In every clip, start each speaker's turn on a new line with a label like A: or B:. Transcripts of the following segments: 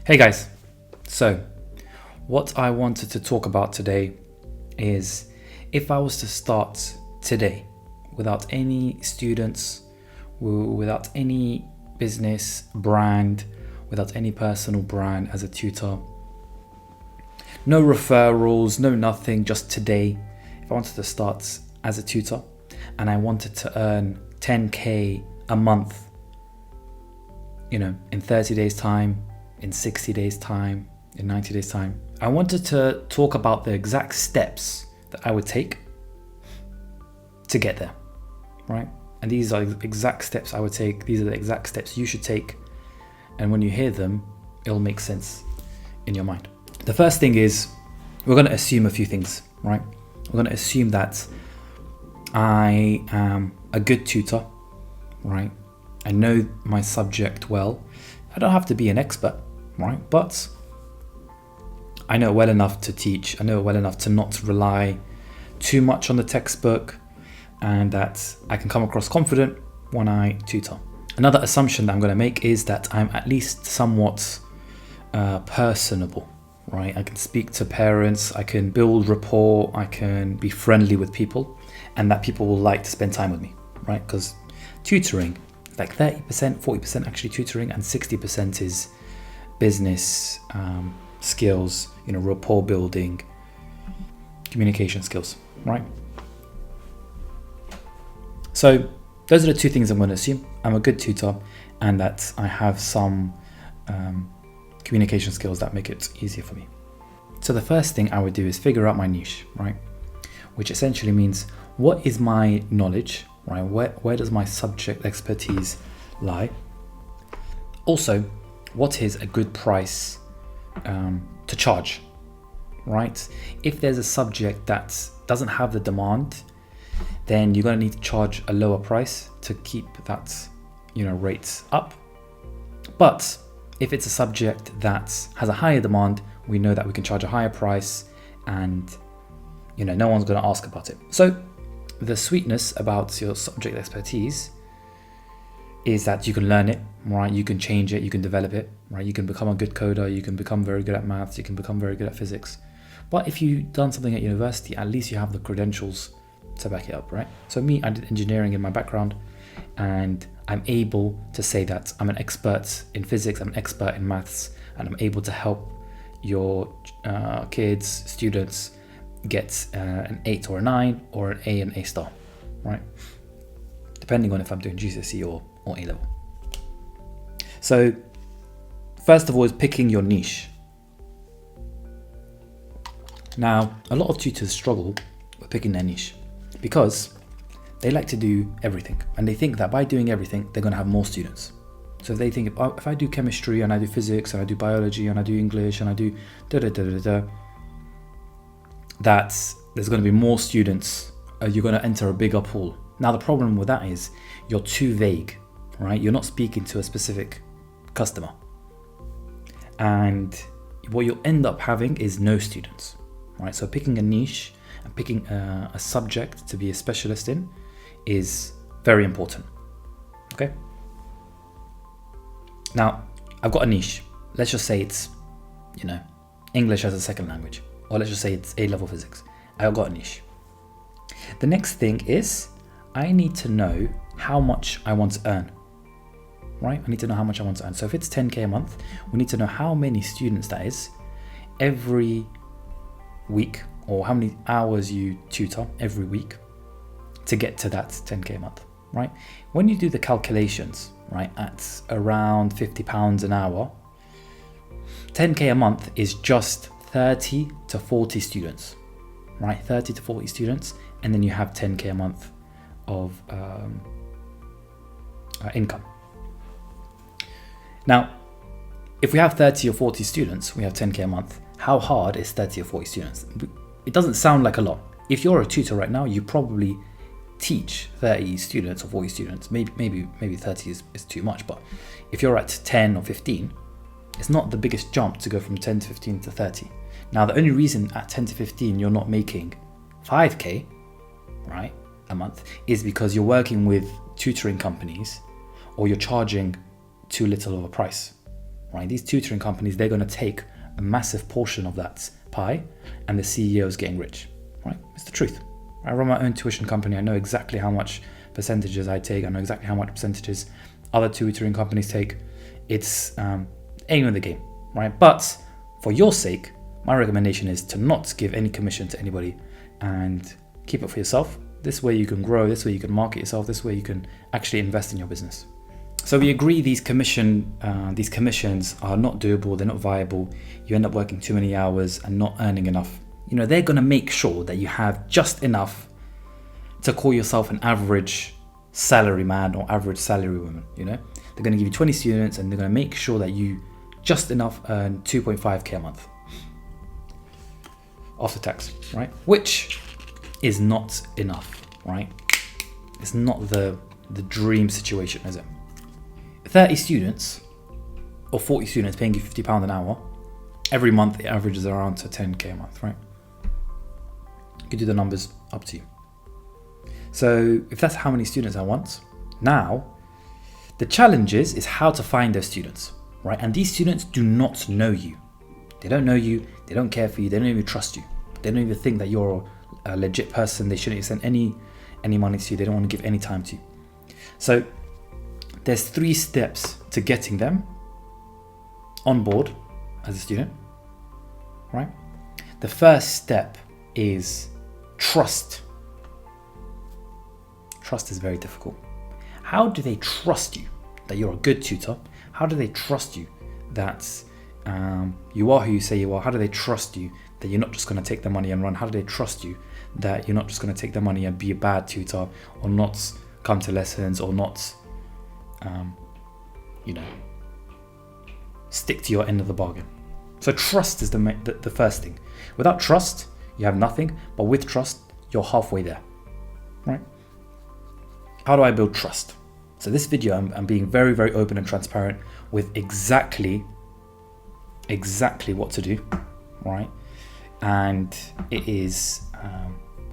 A: Hey guys, so what I wanted to talk about today is if I was to start today without any students, without any business brand, without any personal brand as a tutor, no referrals, no nothing, just today, if I wanted to start as a tutor and I wanted to earn 10k a month, in 30 days time, in 60 days time, in 90 days time, I wanted to talk about the exact steps that I would take to get there, right? And these are the exact steps I would take. These are the exact steps you should take. And when you hear them, it'll make sense in your mind. The first thing is we're going to assume a few things, right? We're going to assume that I am a good tutor, right? I know my subject well. I don't have to be an expert, right? But I know well enough to teach. I know well enough to not rely too much on the textbook, and that I can come across confident when I tutor. Another assumption that I'm going to make is that I'm at least somewhat personable, right? I can speak to parents, I can build rapport, I can be friendly with people, and that people will like to spend time with me, right? Because tutoring, like 30%, 40% actually tutoring, and 60% is business skills, rapport building, communication skills, right? So those are the two things I'm going to assume. I'm a good tutor and that I have some communication skills that make it easier for me. So the first thing I would do is figure out my niche, right? Which essentially means, what is my knowledge, right? Where does my subject expertise lie? Also, what is a good price to charge, right? If there's a subject that doesn't have the demand, then you're going to need to charge a lower price to keep that, rates up. But if it's a subject that has a higher demand, we know that we can charge a higher price and, no one's going to ask about it. So the sweetness about your subject expertise is that you can learn it, right? You can change it, you can develop it, right? You can become a good coder, you can become very good at maths, you can become very good at physics. But if you've done something at university, at least you have the credentials to back it up, right? So me, I did engineering in my background, and I'm able to say that I'm an expert in physics, I'm an expert in maths, and I'm able to help your kids, students get an 8 or a 9 or an A and A star, right? Depending on if I'm doing GCSE or A level. So first of all is picking your niche. Now, a lot of tutors struggle with picking their niche because they like to do everything, and they think that by doing everything, they're going to have more students. So they think, if I do chemistry and I do physics and I do biology and I do English and I do that there's going to be more students, you're going to enter a bigger pool. Now, the problem with that is you're too vague, right? You're not speaking to a specific customer. And what you'll end up having is no students, right? So picking a niche and picking a subject to be a specialist in is very important, okay? Now, I've got a niche. Let's just say it's, English as a second language, or let's just say it's A-level physics. I've got a niche. The next thing is I need to know how much I want to earn, right? I need to know how much I want to earn. So if it's 10k a month, we need to know how many students that is every week, or how many hours you tutor every week to get to that 10k a month, right? When you do the calculations, right, at around £50 an hour, 10k a month is just 30 to 40 students, right? 30 to 40 students, and then you have 10k a month of income. Now, if we have 30 or 40 students, we have 10k a month. How hard is 30 or 40 students? It doesn't sound like a lot. If you're a tutor right now, you probably teach 30 students or 40 students. Maybe 30 is too much, but if you're at 10 or 15, it's not the biggest jump to go from 10 to 15 to 30. Now, the only reason at 10 to 15 you're not making 5k, right, a month, is because you're working with tutoring companies, or you're charging too little of a price, right? These tutoring companies, they're going to take a massive portion of that pie, and the CEO is getting rich, right? It's the truth. I run my own tuition company. I know exactly how much percentages I take. I know exactly how much percentages other tutoring companies take. It's aim of the game, right? But for your sake, my recommendation is to not give any commission to anybody and keep it for yourself. This way you can grow, this way you can market yourself, this way you can actually invest in your business. So we agree these commissions are not doable, they're not viable. You end up working too many hours and not earning enough. You know, they're gonna make sure that you have just enough to call yourself an average salary man or average salary woman, you know? They're gonna give you 20 students and they're gonna make sure that you just enough earn 2.5K a month after tax, right? Which is not enough, right? It's not the dream situation, is it? 30 students or 40 students paying you £50 an hour, every month it averages around to 10K a month, right? You can do the numbers, up to you. So if that's how many students I want, now the challenge is how to find those students, right? And these students do not know you. They don't know you, they don't care for you, they don't even trust you. They don't even think that you're a legit person. They shouldn't send any money to you. They don't want to give any time to you. So there's 3 steps to getting them on board as a student, right? The first step is trust. Trust is very difficult. How do they trust you that you're a good tutor? How do they trust you that you are who you say you are? How do they trust you that you're not just going to take the money and run? How do they trust you that you're not just going to take the money and be a bad tutor, or not come to lessons, or not, stick to your end of the bargain? So trust is the first thing. Without trust, you have nothing, but with trust, you're halfway there, right? How do I build trust? So this video, I'm being very, very open and transparent with exactly what to do, right? And it is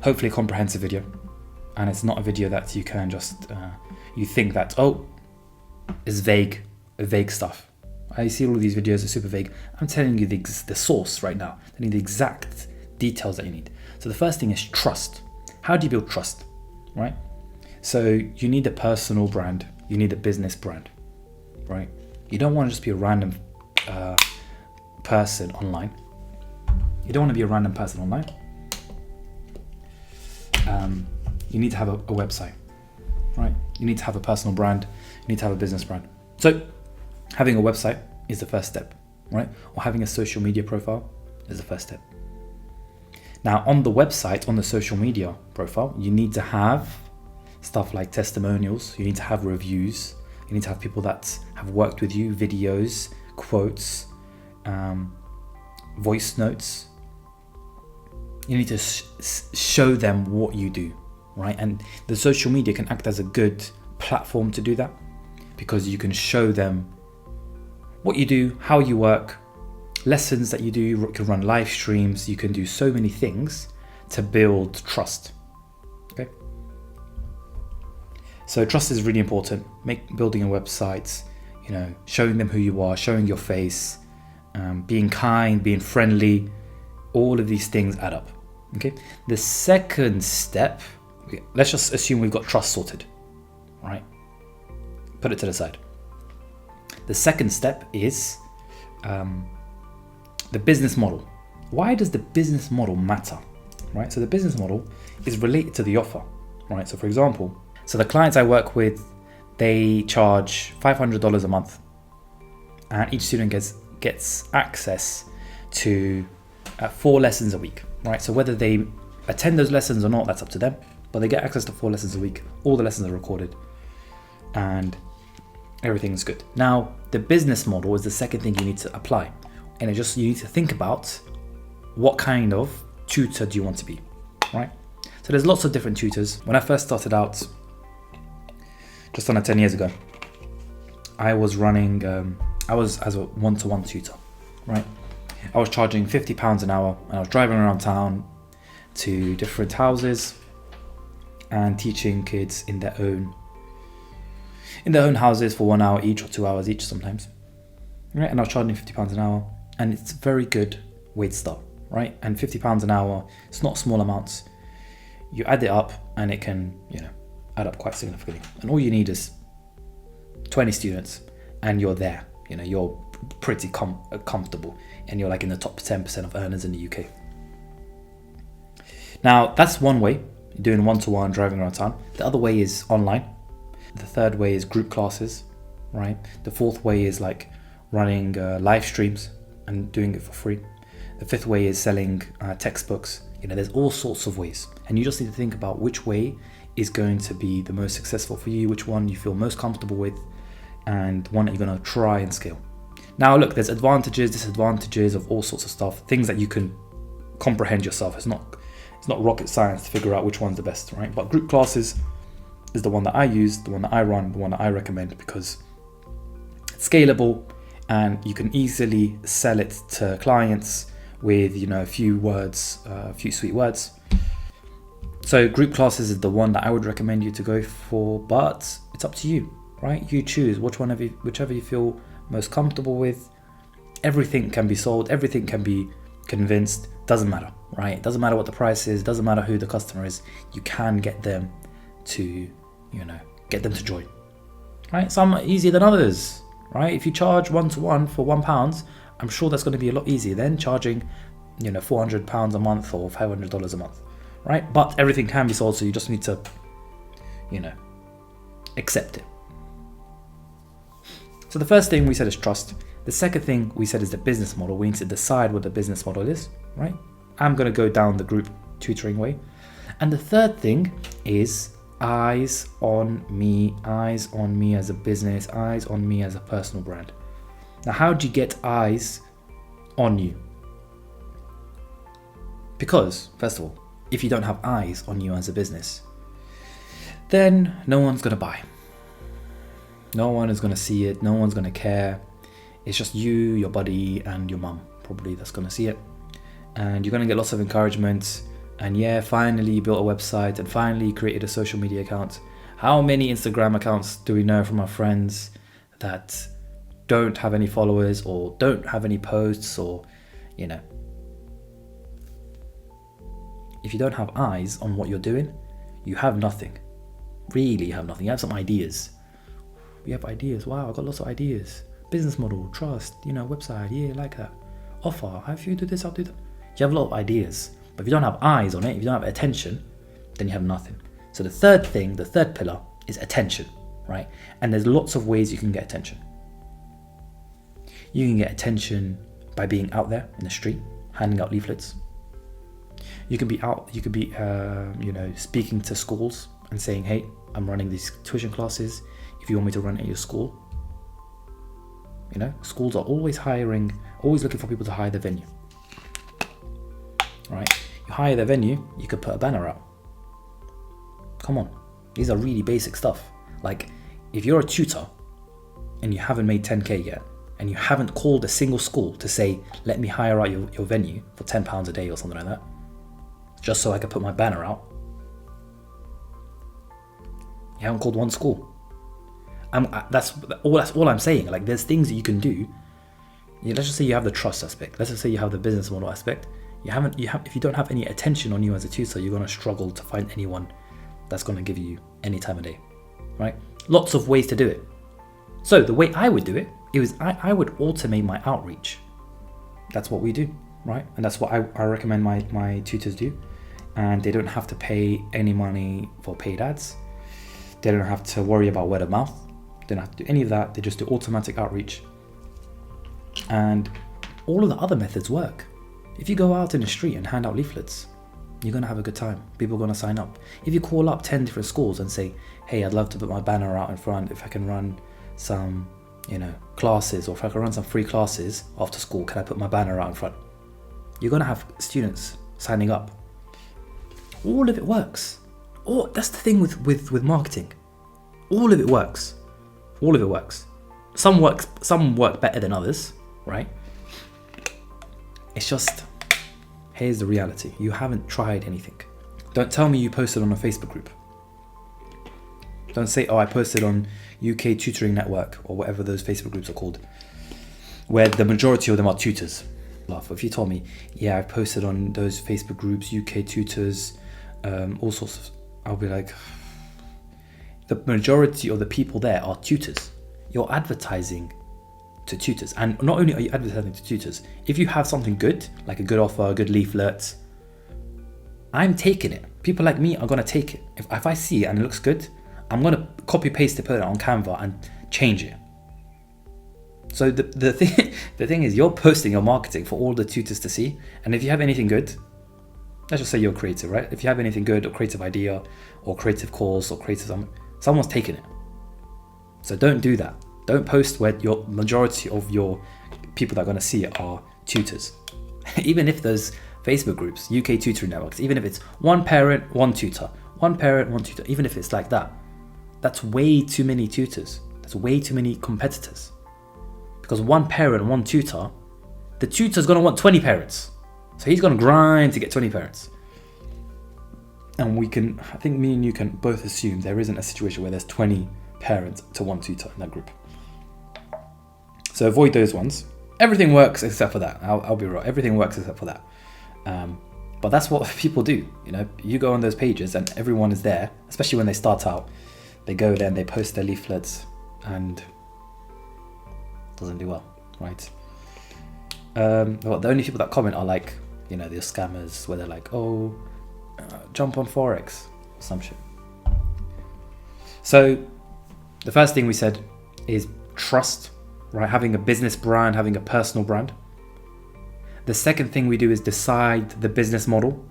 A: hopefully a comprehensive video, and it's not a video that you can just you think that, oh, it's vague stuff. I see all of these videos are super vague. I'm telling you the source right now. I need the exact details that you need. So the first thing is trust. How do you build trust, right? So you need a personal brand. You need a business brand, right? You don't want to just be a random person online. You don't want to be a random person online. You need to have a website, right? You need to have a personal brand. You need to have a business brand. So having a website is the first step, right? Or having a social media profile is the first step. Now on the website, on the social media profile, you need to have stuff like testimonials. You need to have reviews. You need to have people that have worked with you, videos, quotes, voice notes. You need to show them what you do, right? And the social media can act as a good platform to do that, because you can show them what you do, how you work, lessons that you do. You can run live streams. You can do so many things to build trust. Okay. So trust is really important. Building a website, showing them who you are, showing your face, being kind, being friendly. All of these things add up. Okay. The second step, let's just assume we've got trust sorted, right? Put it to the side. The second step is the business model. Why does the business model matter, right? So the business model is related to the offer, right? So for example, the clients I work with, they charge $500 a month, and each student gets access to 4 lessons a week, right? So whether they attend those lessons or not, that's up to them, but they get access to 4 lessons a week. All the lessons are recorded and everything's good. Now, the business model is the second thing you need to apply. And you need to think about what kind of tutor do you want to be, right? So there's lots of different tutors. When I first started out, just under 10 years ago, I was running, I was as a one-to-one tutor, right? I was charging £50 an hour, and I was driving around town to different houses and teaching kids in their own houses for 1 hour each or 2 hours each sometimes. right? And I was charging £50 an hour, and it's a very good way to start, right? And £50 an hour, it's not small amounts. You add it up, and it can, add up quite significantly. And all you need is 20 students, and you're there. You're pretty comfortable, and you're like in the top 10% of earners in the UK. Now, that's one way, doing one-to-one, driving around town. The other way is online. The third way is group classes, right? The fourth way is like running live streams and doing it for free. The fifth way is selling textbooks. There's all sorts of ways, and you just need to think about which way is going to be the most successful for you, which one you feel most comfortable with, and one that you're going to try and scale. Now, look, there's advantages, disadvantages of all sorts of stuff, things that you can comprehend yourself. It's not rocket science to figure out which one's the best, right? But group classes is the one that I use, the one that I run, the one that I recommend, because it's scalable and you can easily sell it to clients with, a few words, a few sweet words. So group classes is the one that I would recommend you to go for, but it's up to you, right? You choose whichever you feel most comfortable with. Everything can be sold, everything can be convinced, doesn't matter, right? It doesn't matter what the price is, doesn't matter who the customer is. You can get them to, join, right? Some are easier than others, right? If you charge one-to-one for £1, I'm sure that's going to be a lot easier than charging, £400 a month or $500 a month, right? But everything can be sold, so you just need to, accept it. So the first thing we said is trust. The second thing we said is the business model. We need to decide what the business model is, right? I'm going to go down the group tutoring way. And the third thing is eyes on me as a business, eyes on me as a personal brand. Now, how do you get eyes on you? Because, first of all, if you don't have eyes on you as a business, then no one's going to buy. No one is going to see it. No one's going to care. It's just you, your buddy, and your mum probably that's going to see it. And you're going to get lots of encouragement. And yeah, finally you built a website and finally you created a social media account. How many Instagram accounts do we know from our friends that don't have any followers or don't have any posts or, If you don't have eyes on what you're doing, you have nothing. Really, you have nothing. You have some ideas. We have ideas. Wow, I've got lots of ideas. Business model, trust, website, yeah, like that. Offer, if you do this, I'll do that. You have a lot of ideas, but if you don't have eyes on it, if you don't have attention, then you have nothing. So the third pillar is attention, right? And there's lots of ways you can get attention. You can get attention by being out there in the street, handing out leaflets. You can be speaking to schools and saying, hey, I'm running these tuition classes. If you want me to run at your school, schools are always looking for people to hire the venue, right? You hire the venue, you could put a banner out. Come on, these are really basic stuff. Like, if you're a tutor and you haven't made 10k yet, and you haven't called a single school to say, let me hire out your venue for £10 a day or something like that, just so I could put my banner out. You haven't called one school. That's all I'm saying. Like, there's things that you can do. Let's just say you have the trust aspect. Let's just say you have the business model aspect. If you don't have any attention on you as a tutor, you're going to struggle to find anyone that's going to give you any time of day, right? Lots of ways to do it. So the way I would do it is I would automate my outreach. That's what we do, right? And that's what I recommend my tutors do. And they don't have to pay any money for paid ads. They don't have to worry about word of mouth. They don't have to do any of that. They just do automatic outreach. And all of the other methods work. If you go out in the street and hand out leaflets, you're going to have a good time. People are going to sign up. If you call up 10 different schools and say, hey, I'd love to put my banner out in front, if I can run some, classes, or if I can run some free classes after school, can I put my banner out in front? You're going to have students signing up. All of it works. Oh, that's the thing with marketing. All of it works. All of it works. Some work better than others, right? It's just, here's the reality. You haven't tried anything. Don't tell me you posted on a Facebook group. Don't say, oh, I posted on UK Tutoring Network or whatever those Facebook groups are called. where the majority of them are tutors. If you told me, yeah, I've posted on those Facebook groups, UK tutors, all sorts of, I'll be like, the majority of the people there are tutors. You're advertising to tutors. And not only are you advertising to tutors, if you have something good, like a good offer, a good leaflet, I'm taking it. People like me are going to take it. If I see it and it looks good, I'm going to copy paste it, put it on Canva and change it. So the thing is, you're posting your marketing for all the tutors to see. And if you have anything good, let's just say you're creative, right? If you have anything good or creative idea or creative course or creative something, someone's taking it. So don't do that. Don't post where your majority of your people that are going to see it are tutors. Even if those Facebook groups, UK tutoring networks, even if it's one parent, one tutor, one parent, one tutor, even if it's like that, that's way too many tutors. That's way too many competitors. Because one parent, one tutor, the tutor's going to want 20 parents. So he's going to grind to get 20 parents. And I think me and you can both assume there isn't a situation where there's 20 parents to one tutor in that group. So avoid those ones. Everything works except for that. I'll be real. Everything works except for that. But that's what people do. You go on those pages and everyone is there, especially when they start out. They go there and they post their leaflets and doesn't do well, right? The only people that comment are like, the scammers, where they're like, jump on Forex, or some shit. So the first thing we said is trust, right? Having a business brand, having a personal brand. The second thing we do is decide the business model,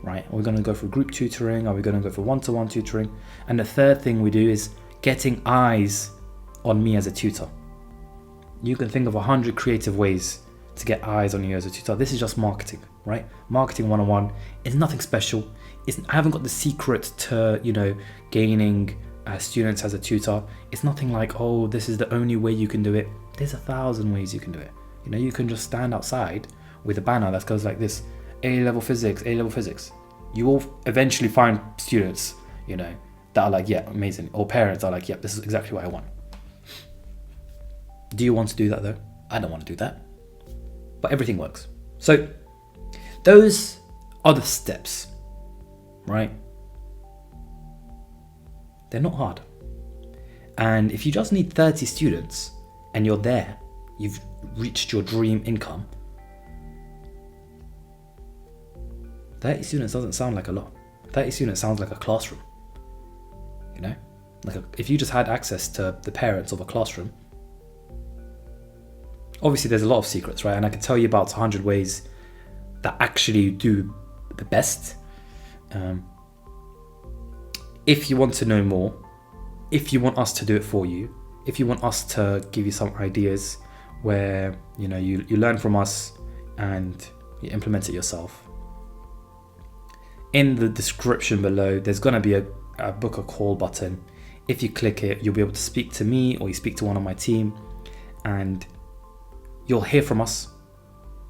A: right? Are we going to go for group tutoring? Are we going to go for one-to-one tutoring? And the third thing we do is getting eyes on me as a tutor. You can think of 100 creative ways to get eyes on you as a tutor. This is just marketing, right? Marketing 101 is nothing special. I haven't got the secret to, gaining students as a tutor. It's nothing like, this is the only way you can do it. There's 1,000 ways you can do it. You can just stand outside with a banner that goes like this: A-level physics, A-level physics. You will eventually find students, that are like, yeah, amazing. Or parents are like, yeah, this is exactly what I want. Do you want to do that though? I don't want to do that. But everything works. So those are the steps, right? They're not hard. And if you just need 30 students and you're there, you've reached your dream income, 30 students doesn't sound like a lot. 30 students sounds like a classroom. If you just had access to the parents of a classroom, obviously there's a lot of secrets, right? And I can tell you about 100 ways that actually do the best. If you want to know more, if you want us to do it for you, if you want us to give you some ideas where you learn from us and you implement it yourself, in the description below there's going to be a book a call button. If you click it, you'll be able to speak to me or you speak to one of my team and you'll hear from us,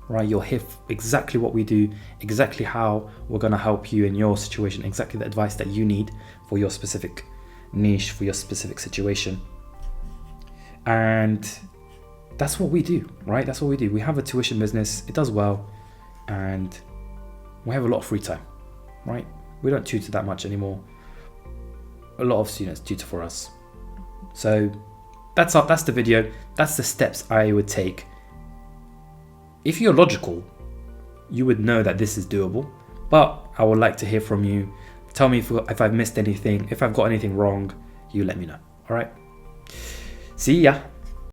A: right? You'll hear exactly what we do, exactly how we're going to help you in your situation, exactly the advice that you need for your specific niche, for your specific situation. And that's what we do, right? That's what we do. We have a tuition business, it does well, and we have a lot of free time, right? We don't tutor that much anymore. A lot of students tutor for us. So that's the video. That's the steps I would take. If you're logical, you would know that this is doable, but I would like to hear from you. Tell me if I've missed anything, if I've got anything wrong, you let me know. All right. See ya.